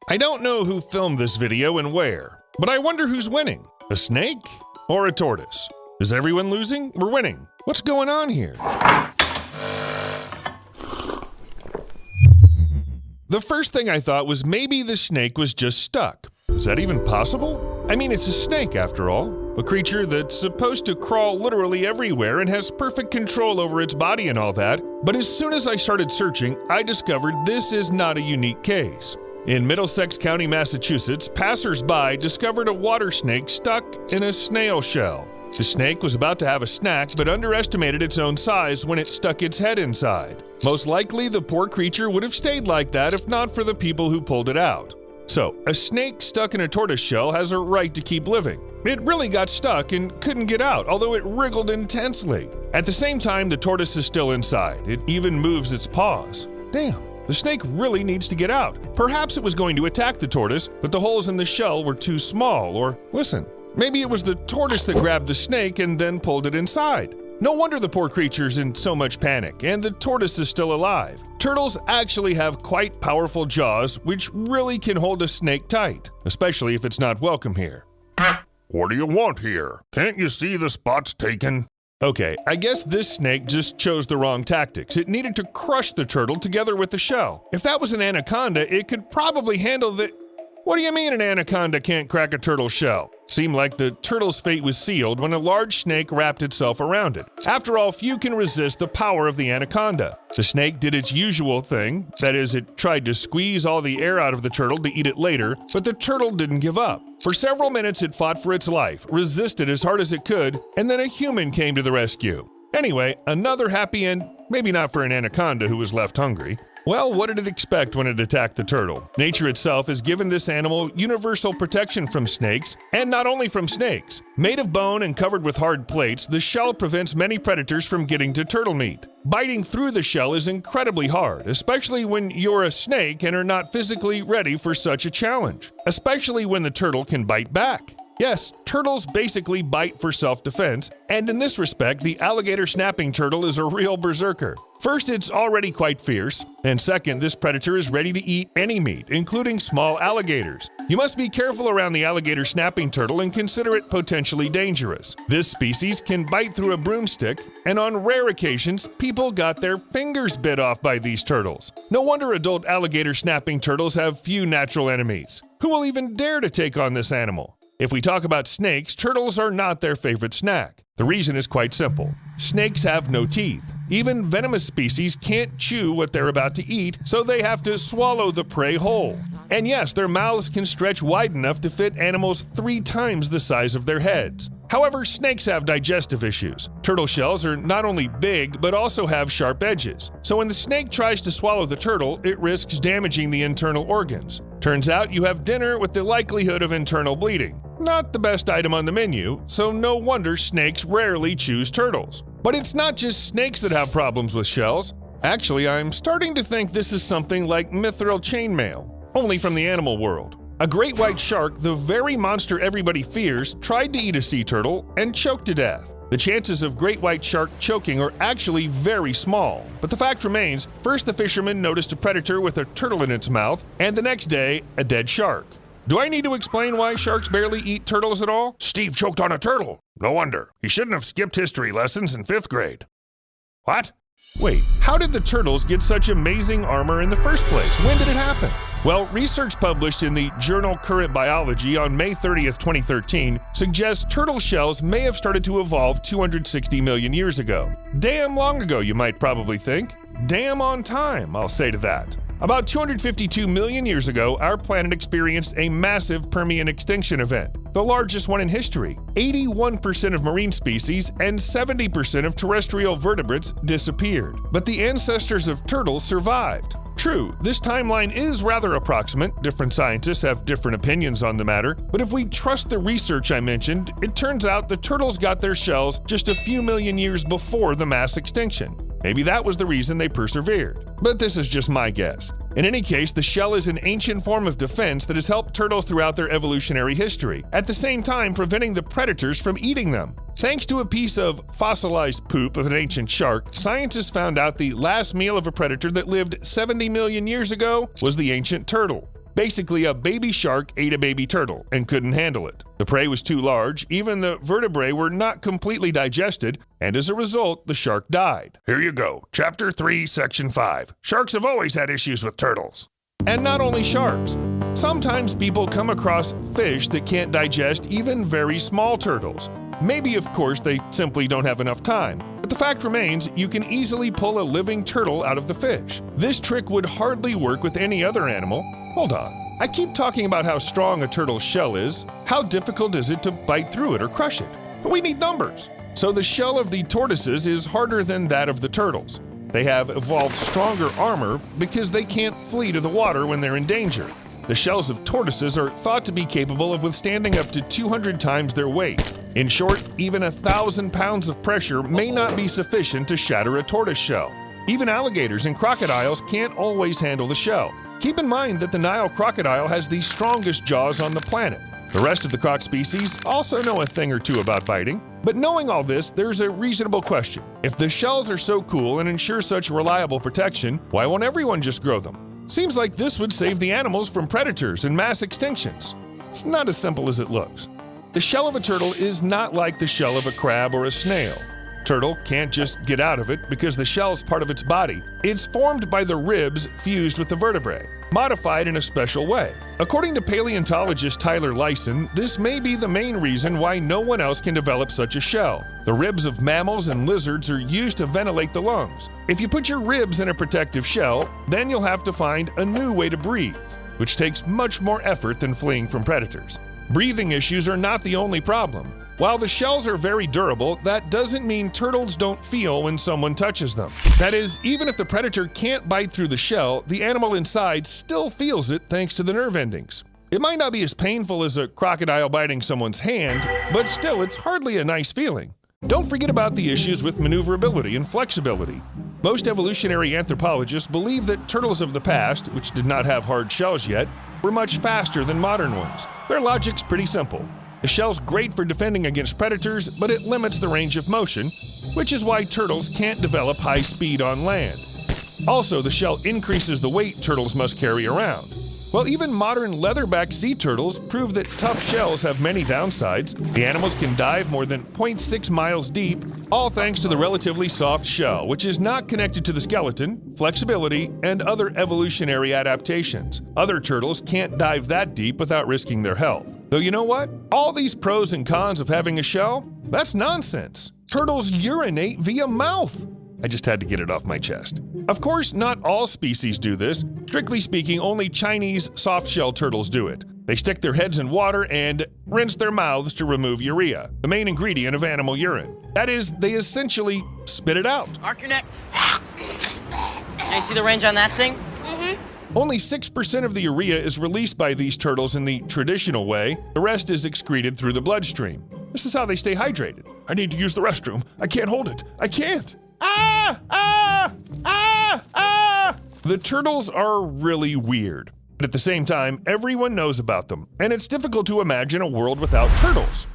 I don't know who filmed this video and where, but I wonder who's winning, a snake or a tortoise? Is everyone losing or winning? What's going on here? The first thing I thought was maybe the snake was just stuck. Is that even possible? I mean, it's a snake after all, a creature that's supposed to crawl literally everywhere and has perfect control over its body and all that, but as soon as I started searching, I discovered this is not a unique case. In Middlesex County, Massachusetts, passers-by discovered a water snake stuck in a snail shell. The snake was about to have a snack but underestimated its own size when it stuck its head inside. Most likely, the poor creature would have stayed like that if not for the people who pulled it out. So, a snake stuck in a tortoise shell has a right to keep living. It really got stuck and couldn't get out, although it wriggled intensely. At the same time, the tortoise is still inside. It even moves its paws. Damn. The snake really needs to get out. Perhaps it was going to attack the tortoise, but the holes in the shell were too small, or listen, maybe it was the tortoise that grabbed the snake and then pulled it inside. No wonder the poor creature's in so much panic, and the tortoise is still alive. Turtles actually have quite powerful jaws, which really can hold a snake tight, especially if it's not welcome here. What do you want here? Can't you see the spot's taken? Okay, I guess this snake just chose the wrong tactics. It needed to crush the turtle together with the shell. If that was an anaconda, it could probably handle the… What do you mean an anaconda can't crack a turtle's shell? Seemed like the turtle's fate was sealed when a large snake wrapped itself around it. After all, few can resist the power of the anaconda. The snake did its usual thing, that is, it tried to squeeze all the air out of the turtle to eat it later, but the turtle didn't give up. For several minutes it fought for its life, resisted as hard as it could, and then a human came to the rescue. Anyway, another happy end, maybe not for an anaconda who was left hungry. Well, what did it expect when it attacked the turtle? Nature itself has given this animal universal protection from snakes, and not only from snakes. Made of bone and covered with hard plates, the shell prevents many predators from getting to turtle meat. Biting through the shell is incredibly hard, especially when you're a snake and are not physically ready for such a challenge, especially when the turtle can bite back. Yes, turtles basically bite for self-defense, and in this respect, the alligator snapping turtle is a real berserker. First, it's already quite fierce, and second, this predator is ready to eat any meat, including small alligators. You must be careful around the alligator snapping turtle and consider it potentially dangerous. This species can bite through a broomstick, and on rare occasions, people got their fingers bit off by these turtles. No wonder adult alligator snapping turtles have few natural enemies. Who will even dare to take on this animal? If we talk about snakes, turtles are not their favorite snack. The reason is quite simple. Snakes have no teeth. Even venomous species can't chew what they're about to eat, so they have to swallow the prey whole. And yes, their mouths can stretch wide enough to fit animals 3 times the size of their heads. However, snakes have digestive issues. Turtle shells are not only big, but also have sharp edges. So when the snake tries to swallow the turtle, it risks damaging the internal organs. Turns out you have dinner with the likelihood of internal bleeding. Not the best item on the menu, so no wonder snakes rarely choose turtles. But it's not just snakes that have problems with shells. Actually, I'm starting to think this is something like mithril chainmail, only from the animal world. A great white shark, the very monster everybody fears, tried to eat a sea turtle and choked to death. The chances of great white shark choking are actually very small, but the fact remains, first the fisherman noticed a predator with a turtle in its mouth, and the next day, a dead shark. Do I need to explain why sharks barely eat turtles at all? Steve choked on a turtle. No wonder. He shouldn't have skipped history lessons in 5th grade. What? Wait, how did the turtles get such amazing armor in the first place? When did it happen? Well, research published in the journal Current Biology on May 30th, 2013 suggests turtle shells may have started to evolve 260 million years ago. Damn long ago, you might probably think. Damn on time, I'll say to that. About 252 million years ago, our planet experienced a massive Permian extinction event, the largest one in history. 81% of marine species and 70% of terrestrial vertebrates disappeared, but the ancestors of turtles survived. True, this timeline is rather approximate, different scientists have different opinions on the matter, but if we trust the research I mentioned, it turns out the turtles got their shells just a few million years before the mass extinction. Maybe that was the reason they persevered. But this is just my guess. In any case, the shell is an ancient form of defense that has helped turtles throughout their evolutionary history, at the same time preventing the predators from eating them. Thanks to a piece of fossilized poop of an ancient shark, scientists found out the last meal of a predator that lived 70 million years ago was the ancient turtle. Basically, a baby shark ate a baby turtle and couldn't handle it. The prey was too large, even the vertebrae were not completely digested, and as a result, the shark died. Here you go, Chapter 3, Section 5. Sharks have always had issues with turtles. And not only sharks. Sometimes people come across fish that can't digest even very small turtles. Maybe, of course, they simply don't have enough time. But the fact remains, you can easily pull a living turtle out of the fish. This trick would hardly work with any other animal. Hold on. I keep talking about how strong a turtle's shell is. How difficult is it to bite through it or crush it? But we need numbers. So the shell of the tortoises is harder than that of the turtles. They have evolved stronger armor because they can't flee to the water when they're in danger. The shells of tortoises are thought to be capable of withstanding up to 200 times their weight. In short, even 1,000 pounds of pressure may not be sufficient to shatter a tortoise shell. Even alligators and crocodiles can't always handle the shell. Keep in mind that the Nile crocodile has the strongest jaws on the planet. The rest of the croc species also know a thing or two about biting. But knowing all this, there's a reasonable question. If the shells are so cool and ensure such reliable protection, why won't everyone just grow them? Seems like this would save the animals from predators and mass extinctions. It's not as simple as it looks. The shell of a turtle is not like the shell of a crab or a snail. Turtle can't just get out of it because the shell is part of its body. It's formed by the ribs fused with the vertebrae, modified in a special way. According to paleontologist Tyler Lyson, this may be the main reason why no one else can develop such a shell. The ribs of mammals and lizards are used to ventilate the lungs. If you put your ribs in a protective shell, then you'll have to find a new way to breathe, which takes much more effort than fleeing from predators. Breathing issues are not the only problem. While the shells are very durable, that doesn't mean turtles don't feel when someone touches them. That is, even if the predator can't bite through the shell, the animal inside still feels it thanks to the nerve endings. It might not be as painful as a crocodile biting someone's hand, but still, it's hardly a nice feeling. Don't forget about the issues with maneuverability and flexibility. Most evolutionary anthropologists believe that turtles of the past, which did not have hard shells yet, were much faster than modern ones. Their logic's pretty simple. The shell's great for defending against predators, but it limits the range of motion, which is why turtles can't develop high speed on land. Also, the shell increases the weight turtles must carry around. While even modern leatherback sea turtles prove that tough shells have many downsides, the animals can dive more than 0.6 miles deep, all thanks to the relatively soft shell, which is not connected to the skeleton, flexibility, and other evolutionary adaptations. Other turtles can't dive that deep without risking their health. Though you know what? All these pros and cons of having a shell? That's nonsense. Turtles urinate via mouth. I just had to get it off my chest. Of course, not all species do this. Strictly speaking, only Chinese soft-shell turtles do it. They stick their heads in water and rinse their mouths to remove urea, the main ingredient of animal urine. That is, they essentially spit it out. Arc your neck. Can you see the range on that thing? Only 6% of the urea is released by these turtles in the traditional way. The rest is excreted through the bloodstream. This is how they stay hydrated. I need to use the restroom. I can't hold it. I can't. Ah! Ah! Ah! Ah! The turtles are really weird. But at the same time, everyone knows about them, and it's difficult to imagine a world without turtles.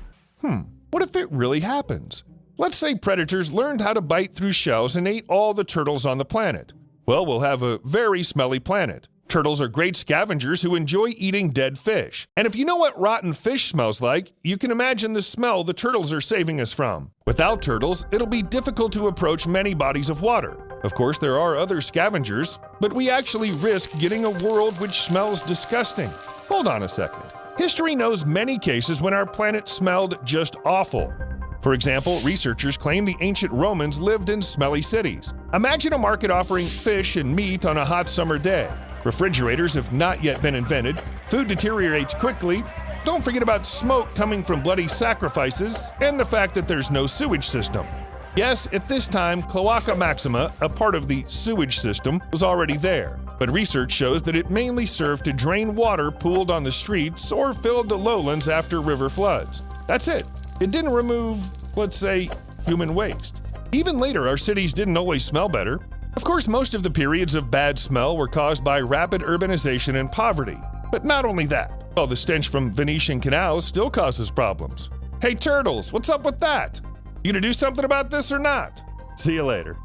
What if it really happens? Let's say predators learned how to bite through shells and ate all the turtles on the planet. Well, we'll have a very smelly planet. Turtles are great scavengers who enjoy eating dead fish. And if you know what rotten fish smells like, you can imagine the smell the turtles are saving us from. Without turtles, it'll be difficult to approach many bodies of water. Of course, there are other scavengers, but we actually risk getting a world which smells disgusting. Hold on a second. History knows many cases when our planet smelled just awful. For example, researchers claim the ancient Romans lived in smelly cities. Imagine a market offering fish and meat on a hot summer day. Refrigerators have not yet been invented. Food deteriorates quickly. Don't forget about smoke coming from bloody sacrifices and the fact that there's no sewage system. Yes, at this time, Cloaca Maxima, a part of the sewage system, was already there. But research shows that it mainly served to drain water pooled on the streets or filled the lowlands after river floods. That's it. It didn't remove, let's say, human waste. Even later, our cities didn't always smell better. Of course, most of the periods of bad smell were caused by rapid urbanization and poverty. But not only that. Well, the stench from Venetian canals still causes problems. Hey turtles, what's up with that? You gonna do something about this or not? See you later.